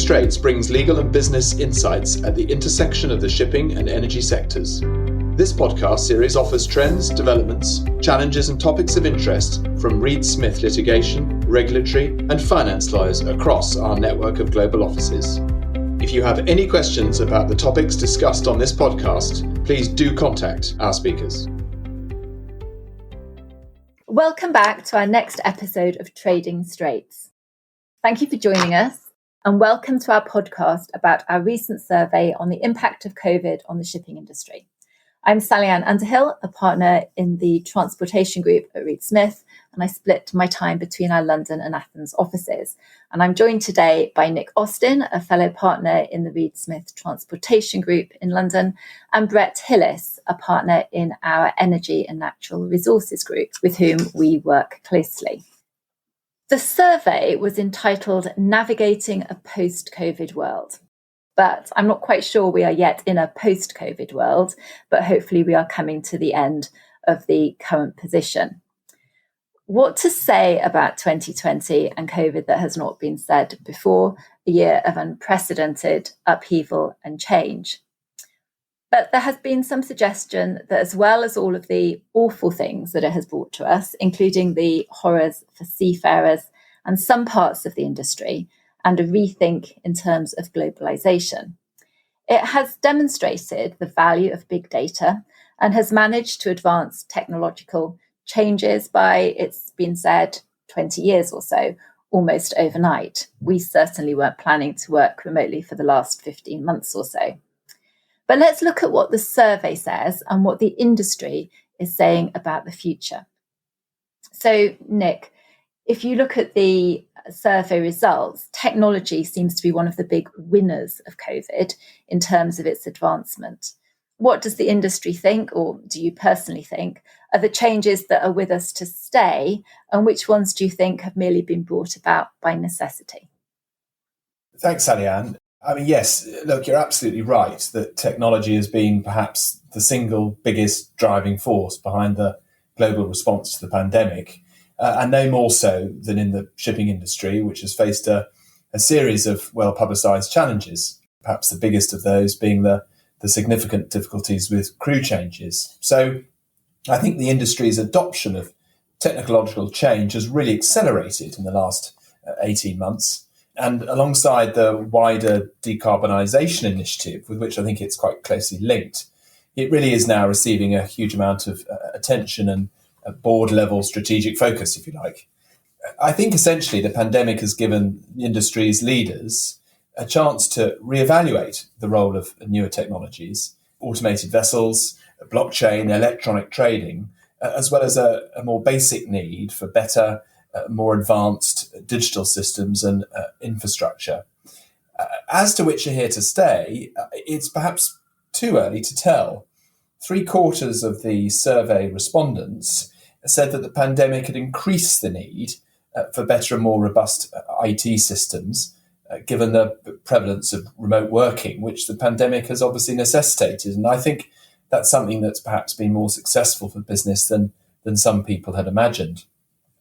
Straits brings legal and business insights at the intersection of the shipping and energy sectors. This podcast series offers trends, developments, challenges and topics of interest from Reed Smith litigation, regulatory and finance lawyers across our network of global offices. If you have any questions about the topics discussed on this podcast, please do contact our speakers. Welcome back to our next episode of Trading Straits. Thank you for joining us and welcome to our podcast about our recent survey on the impact of COVID on the shipping industry. I'm Sally-Ann Underhill, a partner in the transportation group at Reed Smith, and I split my time between our London and Athens offices. And I'm joined today by Nick Austin, a fellow partner in the Reed Smith transportation group in London, and Brett Hillis, a partner in our energy and natural resources group, with whom we work closely. The survey was entitled Navigating a Post-COVID World. But I'm not quite sure we are yet in a post-COVID world, but hopefully we are coming to the end of the current position. What to say about 2020 and COVID that has not been said before, a year of unprecedented upheaval and change. But there has been some suggestion that as well as all of the awful things that it has brought to us, including the horrors for seafarers and some parts of the industry, and a rethink in terms of globalization, it has demonstrated the value of big data and has managed to advance technological changes by, it's been said, 20 years or so, almost overnight. We certainly weren't planning to work remotely for the last 15 months or so. But let's look at what the survey says and what the industry is saying about the future. So, Nick, if you look at the survey results, technology seems to be one of the big winners of COVID in terms of its advancement. What does the industry think, or do you personally think, are the changes that are with us to stay, and which ones do you think have merely been brought about by necessity? Thanks, Sally-Ann. Yes, look, you're absolutely right that technology has been perhaps the single biggest driving force behind the global response to the pandemic. And no more so than in the shipping industry, which has faced a series of well-publicised challenges, perhaps the biggest of those being the significant difficulties with crew changes. So I think the industry's adoption of technological change has really accelerated in the last 18 months. And alongside the wider decarbonisation initiative, with which I think it's quite closely linked, it really is now receiving a huge amount of attention and a board-level strategic focus, if you like. I think essentially the pandemic has given the industry's leaders a chance to reevaluate the role of newer technologies, automated vessels, blockchain, electronic trading, as well as a more basic need for better, more advanced digital systems and infrastructure. As to which are here to stay, it's perhaps too early to tell. 3/4 of the survey respondents said that the pandemic had increased the need for better and more robust IT systems, given the prevalence of remote working, which the pandemic has obviously necessitated. And I think that's something that's perhaps been more successful for business than some people had imagined.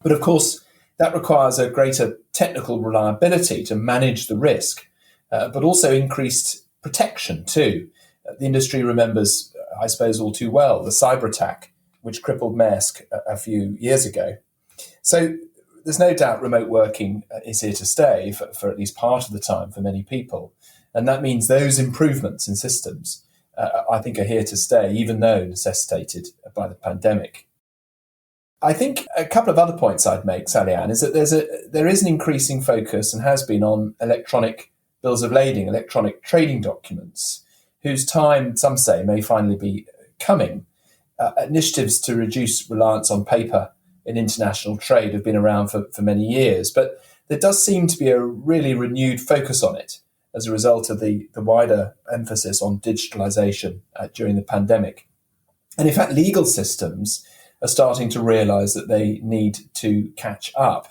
But of course, that requires a greater technical reliability to manage the risk, but also increased protection too. The industry remembers, I suppose, all too well, the cyber attack which crippled Maersk a few years ago. So there's no doubt remote working is here to stay for at least part of the time for many people. And that means those improvements in systems, I think, are here to stay, even though necessitated by the pandemic. I think a couple of other points I'd make, Sally-Ann, is that there is an increasing focus, and has been, on electronic bills of lading, electronic trading documents, whose time, some say, may finally be coming. Initiatives to reduce reliance on paper in international trade have been around for many years, but there does seem to be a really renewed focus on it as a result of the wider emphasis on digitalisation during the pandemic. And in fact, legal systems are starting to realise that they need to catch up.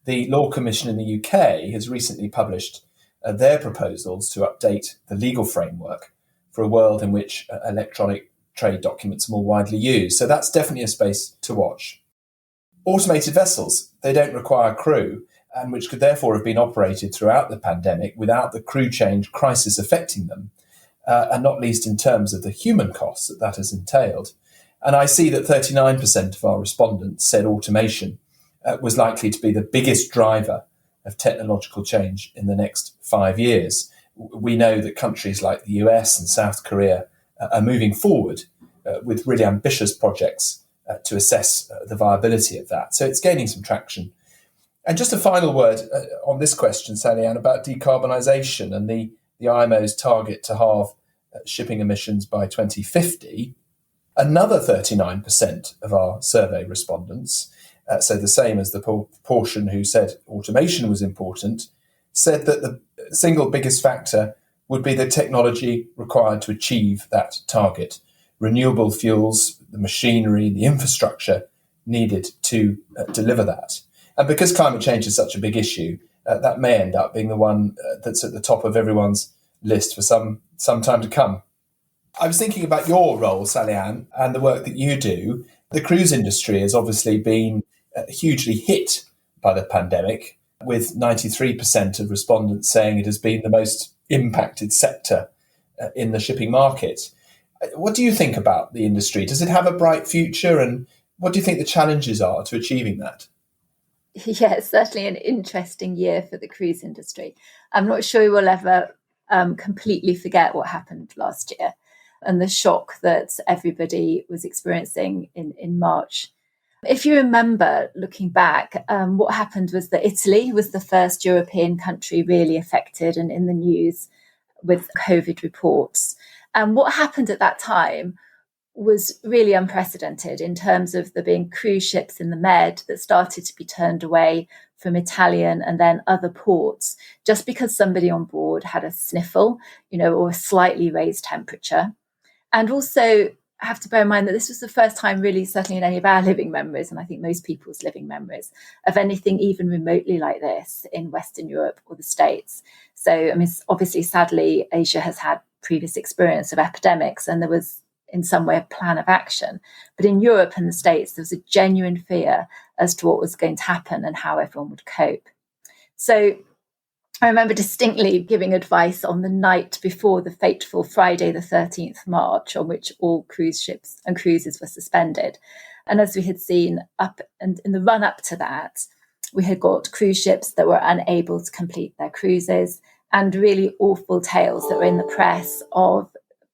The Law Commission in the UK has recently published their proposals to update the legal framework for a world in which electronic trade documents are more widely used. So that's definitely a space to watch. Automated vessels, they don't require crew, and which could therefore have been operated throughout the pandemic without the crew change crisis affecting them, and not least in terms of the human costs that has entailed. And I see that 39% of our respondents said automation was likely to be the biggest driver of technological change in the next 5 years. We know that countries like the US and South Korea are moving forward with really ambitious projects to assess the viability of that. So it's gaining some traction. And just a final word on this question, Sally-Anne, about decarbonisation and the IMO's target to halve shipping emissions by 2050. Another 39% of our survey respondents, so the same as the proportion who said automation was important, said that the single biggest factor would be the technology required to achieve that target. Renewable fuels, the machinery, the infrastructure needed to deliver that. And because climate change is such a big issue, that may end up being the one that's at the top of everyone's list for some time to come. I was thinking about your role, Sally-Anne, and the work that you do. The cruise industry has obviously been hugely hit by the pandemic, with 93% of respondents saying it has been the most impacted sector in the shipping market. What do you think about the industry? Does it have a bright future? And what do you think the challenges are to achieving that? Yeah, it's certainly an interesting year for the cruise industry. I'm not sure we'll ever completely forget what happened last year and the shock that everybody was experiencing in March. If you remember, looking back, what happened was that Italy was the first European country really affected and in the news with COVID reports. And what happened at that time was really unprecedented in terms of there being cruise ships in the Med that started to be turned away from Italian and then other ports just because somebody on board had a sniffle, or a slightly raised temperature. And also have to bear in mind that this was the first time really, certainly in any of our living memories, and I think most people's living memories, of anything even remotely like this in Western Europe or the States. So, obviously, sadly, Asia has had previous experience of epidemics and there was in some way a plan of action. But in Europe and the States, there was a genuine fear as to what was going to happen and how everyone would cope. So I remember distinctly giving advice on the night before the fateful Friday, the 13th March, on which all cruise ships and cruises were suspended. And as we had seen up and in the run up to that, we had got cruise ships that were unable to complete their cruises and really awful tales that were in the press of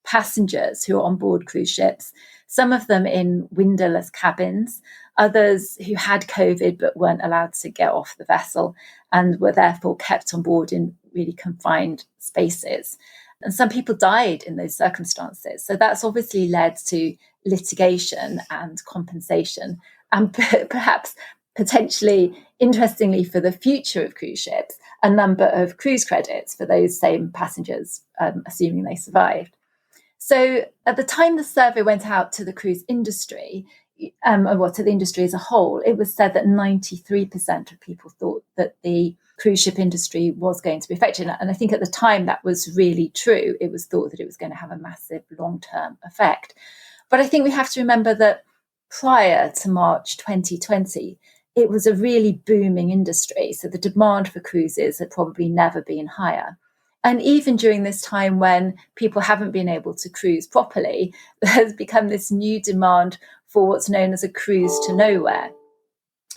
passengers who were on board cruise ships, some of them in windowless cabins, others who had COVID but weren't allowed to get off the vessel and were therefore kept on board in really confined spaces. And some people died in those circumstances. So that's obviously led to litigation and compensation, and perhaps potentially, interestingly, for the future of cruise ships, a number of cruise credits for those same passengers, assuming they survived. So at the time the survey went out to the cruise industry, to the industry as a whole, it was said that 93% of people thought that the cruise ship industry was going to be affected. And I think at the time that was really true. It was thought that it was going to have a massive long-term effect. But I think we have to remember that prior to March 2020, it was a really booming industry. So the demand for cruises had probably never been higher. And even during this time when people haven't been able to cruise properly, there's become this new demand for what's known as a cruise to nowhere.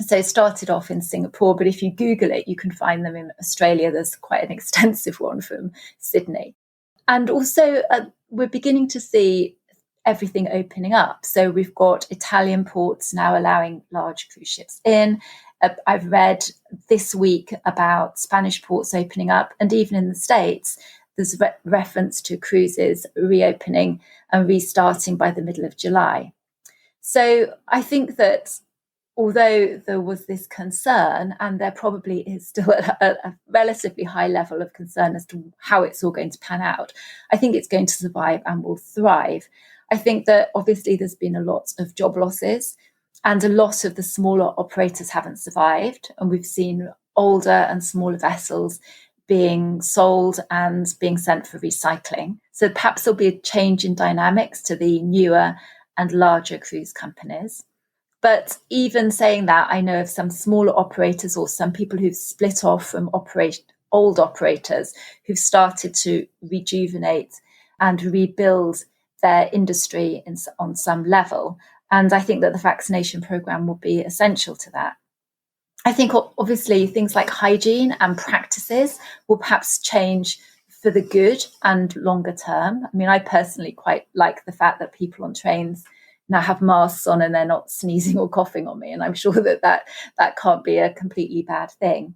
So it started off in Singapore, but if you Google it, you can find them in Australia. There's quite an extensive one from Sydney. And also we're beginning to see everything opening up. So we've got Italian ports now allowing large cruise ships in. I've read this week about Spanish ports opening up, and even in the States, there's reference to cruises reopening and restarting by the middle of July. So I think that although there was this concern, and there probably is still a relatively high level of concern as to how it's all going to pan out, I think it's going to survive and will thrive. I think that obviously there's been a lot of job losses, and a lot of the smaller operators haven't survived. And we've seen older and smaller vessels being sold and being sent for recycling. So perhaps there'll be a change in dynamics to the newer and larger cruise companies. But even saying that, I know of some smaller operators or some people who've split off from old operators who've started to rejuvenate and rebuild their industry on some level. And I think that the vaccination programme will be essential to that. I think obviously things like hygiene and practices will perhaps change for the good and longer term. I mean, I personally quite like the fact that people on trains now have masks on and they're not sneezing or coughing on me. And I'm sure that can't be a completely bad thing.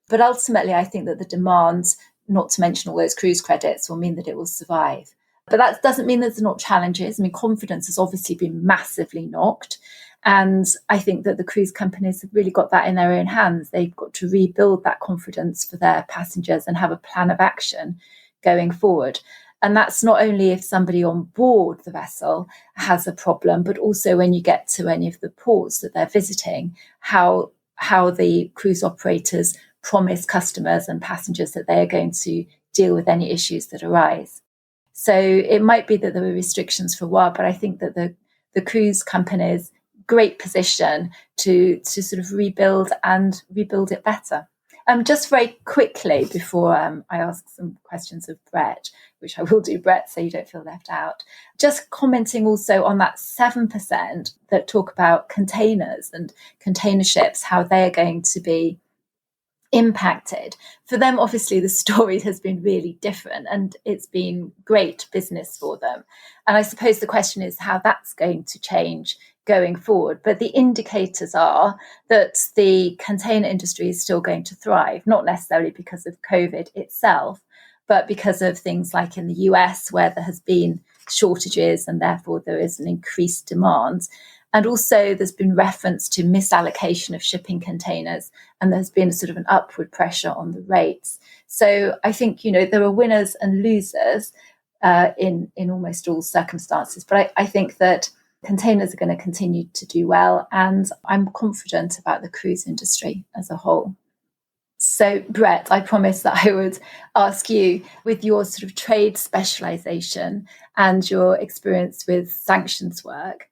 But ultimately, I think that the demands, not to mention all those cruise credits, will mean that it will survive. But that doesn't mean there's not challenges. I mean, confidence has obviously been massively knocked. And I think that the cruise companies have really got that in their own hands. They've got to rebuild that confidence for their passengers and have a plan of action going forward. And that's not only if somebody on board the vessel has a problem, but also when you get to any of the ports that they're visiting, how the cruise operators promise customers and passengers that they are going to deal with any issues that arise. So it might be that there were restrictions for a while, but I think that the cruise companies great position to sort of rebuild it better. Just very quickly before I ask some questions of Brett, which I will do, Brett, so you don't feel left out. Just commenting also on that 7% that talk about containers and container ships, how they are going to be impacted. For them, obviously, the story has been really different and it's been great business for them. And I suppose the question is how that's going to change going forward. But the indicators are that the container industry is still going to thrive, not necessarily because of COVID itself, but because of things like in the US, where there has been shortages and therefore there is an increased demand. And also there's been reference to misallocation of shipping containers, and there's been sort of an upward pressure on the rates. So I think, there are winners and losers in almost all circumstances. But I think that containers are going to continue to do well, and I'm confident about the cruise industry as a whole. So, Brett, I promised that I would ask you, with your sort of trade specialisation and your experience with sanctions work,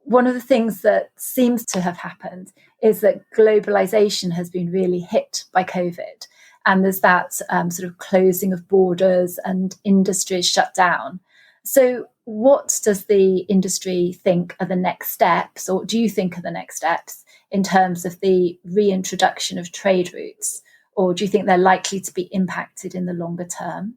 one of the things that seems to have happened is that globalisation has been really hit by COVID. And there's that sort of closing of borders and industries shut down. So what does the industry think are the next steps, or do you think are the next steps in terms of the reintroduction of trade routes? Or do you think they're likely to be impacted in the longer term?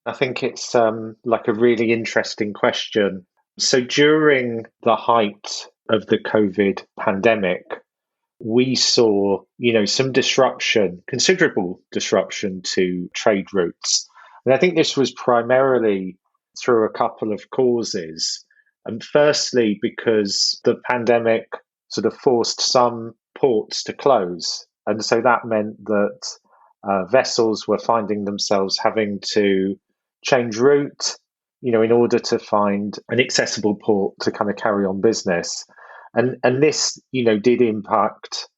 I think it's like a really interesting question. So during the height of the COVID pandemic, we saw, some disruption, considerable disruption to trade routes. And I think this was primarily through a couple of causes. And firstly, because the pandemic sort of forced some ports to close. And so that meant that vessels were finding themselves having to change route, in order to find an accessible port to kind of carry on business. And this, did impact,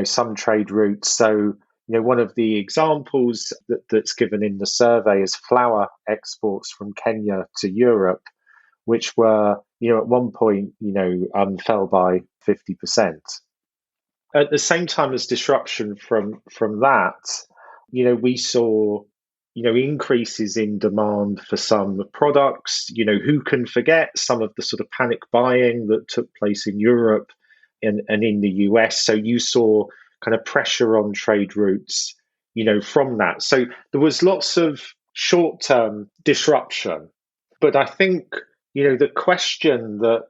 some trade routes. So, one of the examples that's given in the survey is flour exports from Kenya to Europe, which were, at one point, fell by 50%. At the same time as disruption from that, we saw, increases in demand for some products. Who can forget some of the sort of panic buying that took place in Europe and in the US? So you saw kind of pressure on trade routes, from that. So there was lots of short-term disruption. But I think, the question that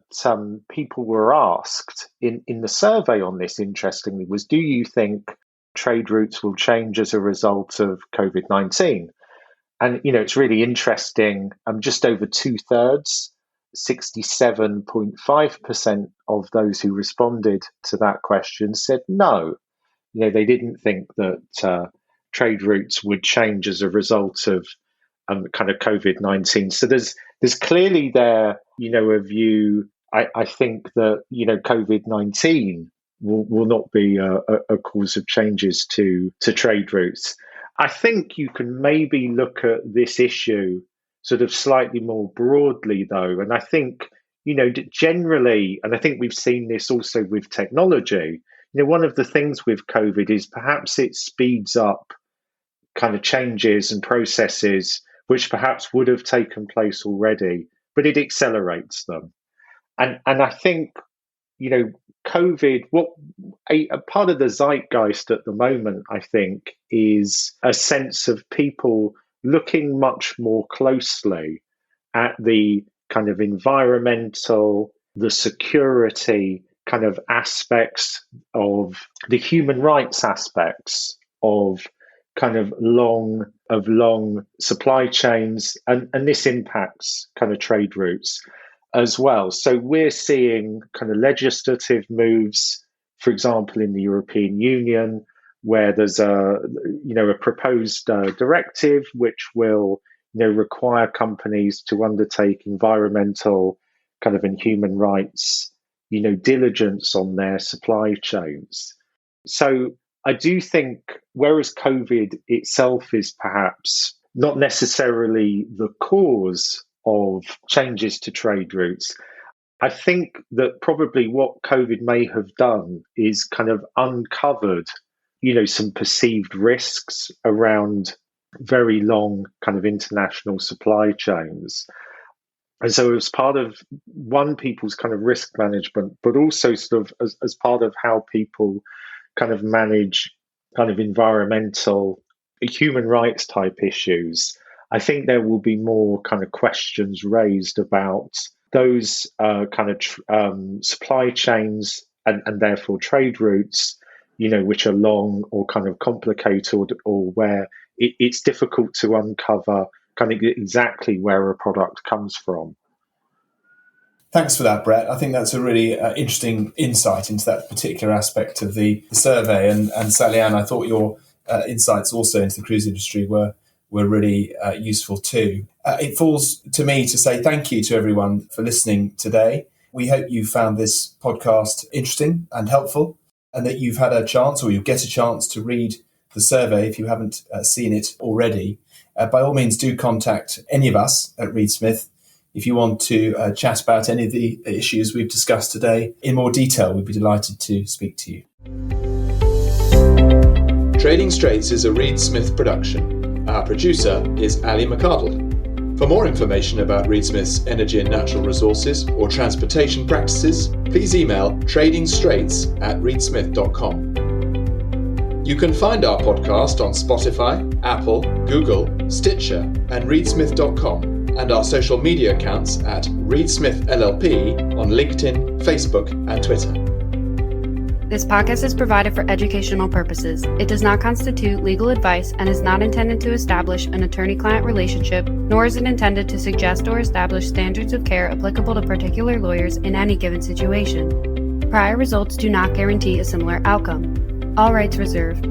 people were asked in the survey on this, interestingly, was, do you think trade routes will change as a result of COVID-19? And, it's really interesting. Just over 2/3, 67.5% of those who responded to that question said no. They didn't think that trade routes would change as a result of kind of COVID-19. So there's clearly there, a view. I think that, COVID-19 will not be a cause of changes to trade routes. I think you can maybe look at this issue sort of slightly more broadly, though. And I think, generally, and I think we've seen this also with technology, one of the things with COVID is perhaps it speeds up kind of changes and processes which perhaps would have taken place already, but it accelerates them. And I think, COVID, a part of the zeitgeist at the moment, I think, is a sense of people looking much more closely at the kind of environmental, the security kind of aspects of the human rights aspects of kind of long supply chains, and this impacts kind of trade routes as well. So we're seeing kind of legislative moves, for example, in the European Union, where there's a proposed directive which will require companies to undertake environmental kind of and human rights diligence on their supply chains. So I do think, whereas COVID itself is perhaps not necessarily the cause of changes to trade routes, I think that probably what COVID may have done is kind of uncovered, some perceived risks around very long kind of international supply chains. And so as part of people's kind of risk management, but also sort of as part of how people kind of manage kind of environmental, human rights type issues, I think there will be more kind of questions raised about those kind of supply chains and therefore trade routes, which are long or kind of complicated, or where it's difficult to uncover kind of exactly where a product comes from. Thanks for that, Brett. I think that's a really interesting insight into that particular aspect of the survey. And Sally-Anne, I thought your insights also into the cruise industry were really useful too. It falls to me to say thank you to everyone for listening today. We hope you found this podcast interesting and helpful, and that you've had a chance, or you'll get a chance, to read the survey if you haven't seen it already. By all means, do contact any of us at Reed Smith if you want to chat about any of the issues we've discussed today in more detail. We'd be delighted to speak to you. Trading Straits is a Reed Smith production. Our producer is Ali McArdle. For more information about Reed Smith's energy and natural resources or transportation practices, please email tradingstraits@reedsmith.com. You can find our podcast on Spotify, Apple, Google, Stitcher, and reedsmith.com, and our social media accounts at Reed Smith LLP on LinkedIn, Facebook, and Twitter. This podcast is provided for educational purposes. It does not constitute legal advice and is not intended to establish an attorney-client relationship, nor is it intended to suggest or establish standards of care applicable to particular lawyers in any given situation. Prior results do not guarantee a similar outcome. All rights reserved.